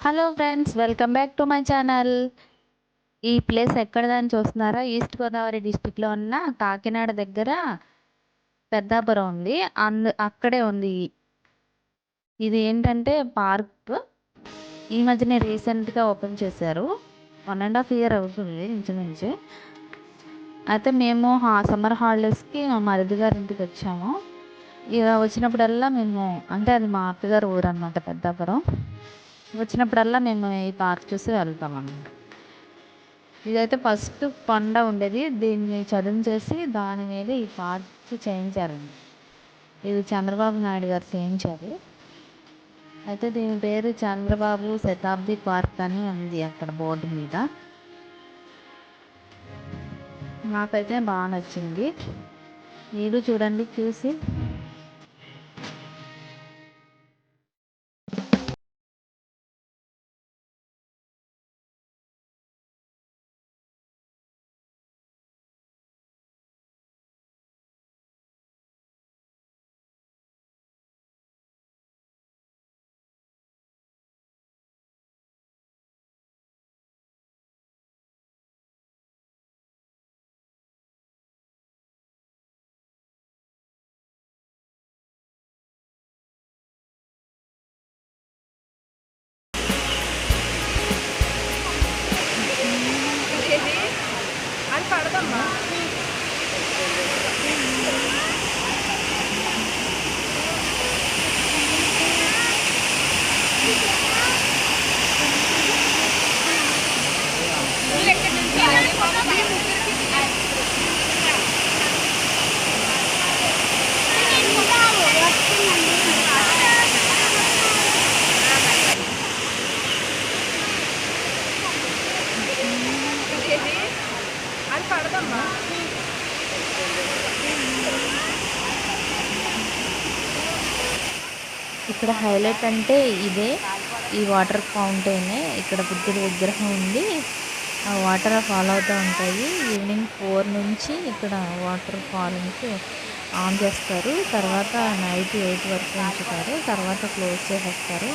Hello friends, welcome back to my channel. ఈ place ఎక్కడదని చూస్తున్నారా? East Godavari డిస్టిక్లో ఉన్న కాకినాడ దగ్గర పెద్దాపురం ఉంది. అక్కడే ఉంది. ఇది ఏంటంటే పార్క్. ఈ మధ్యనే రీసెంట్గా ఓపెన్ చేశారు. 1.5 year అవుతుంది ఇంచుమించు. అయితే మేము సమ్మర్ హాలిడేస్కి మా మరిది గారి ఇంటికి వచ్చాము. ఇక వచ్చినప్పుడల్లా మేము అంటే అది మా అత్తగారు ఊరు అన్నమాట పెద్దాపురం. వచ్చినప్పుడల్లా మేము ఈ పార్క్ చూసి వెళ్తామన్నమాట. ఇదైతే ఫస్ట్ కొండ ఉండేది, దీన్ని చదును చేసి దాని మీద ఈ పార్క్ చేయించారండి. ఇది చంద్రబాబు నాయుడు గారు చేయించారు. అయితే దీని పేరు చంద్రబాబు శతాబ్ది పార్క్ అని ఉంది అక్కడ బోర్డు మీద. నాకైతే బాగా నచ్చింది. మీరు చూడండి చూసి. అది పడదమ్మా. అది పడదమ్మా. ఇక్కడ హైలైట్ అంటే ఇదే, ఈ వాటర్ ఫౌంటైనే. ఇక్కడ బుద్ధుడి విగ్రహం ఉంది. ఆ వాటర్ ఫాల్ అవుతూ ఉంటాయి. ఈవినింగ్ 4 నుంచి ఇక్కడ వాటర్ ఫాలింగ్స్ ఆన్ చేస్తారు. తర్వాత నైట్ 8 వరకు ఉంచుతారు. తర్వాత క్లోజ్ చేసేస్తారు.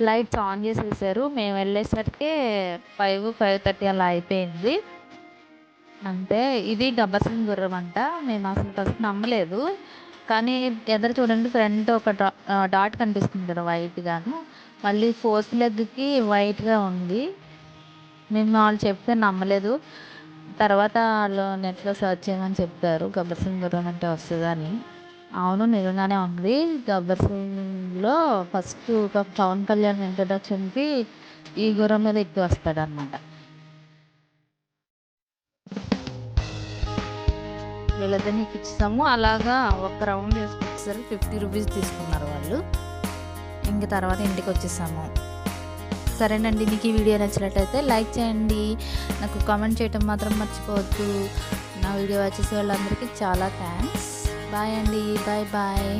లైట్స్ ఆన్ చేసేసారు. మేము వెళ్ళేసరికి 5:30 అలా అయిపోయింది. అంటే ఇది గబ్బర్ సింగ్ గుర్రం అంట. మేము అసలు ఫస్ట్ నమ్మలేదు. కానీ ఎదురు చూడండి, ఫ్రంట్ ఒక డాట్ కనిపిస్తుంది కదా వైట్‌గాను. మళ్ళీ ఫోర్త్ లెగ్‌కి వైట్‌గా ఉంది. మేము వాళ్ళు చెప్తే నమ్మలేదు. తర్వాత ఆళ్ళు నెట్‌లో సెర్చ్ చేయమని చెప్పారు. గబ్బర్ సింగ్ గుర్రం అంటే వస్తదని. అవును, నిజంగానే ఉంది. గబ్బర్ సింగ్‌లో ఫస్ట్ పవన్ కళ్యాణ్ ఇంట్రడక్షన్‌కి ఈ గుర్రం మీద ఎక్కి వస్తాడనమాట. వీళ్ళిద్దరిని ఎక్కించేసాము. అలాగా ఒక రౌండ్ వేసుకొచ్చేసరికి 50 రూపీస్ తీసుకున్నారు వాళ్ళు. ఇంక తర్వాత ఇంటికి వచ్చేసాము. సరేనండి, మీకు ఈ వీడియో నచ్చినట్లయితే లైక్ చేయండి. నాకు కామెంట్ చేయటం మాత్రం మర్చిపోవద్దు. నా వీడియో వచ్చేసి వాళ్ళందరికీ చాలా థ్యాంక్స్. బాయ్ అండి. Bye bye.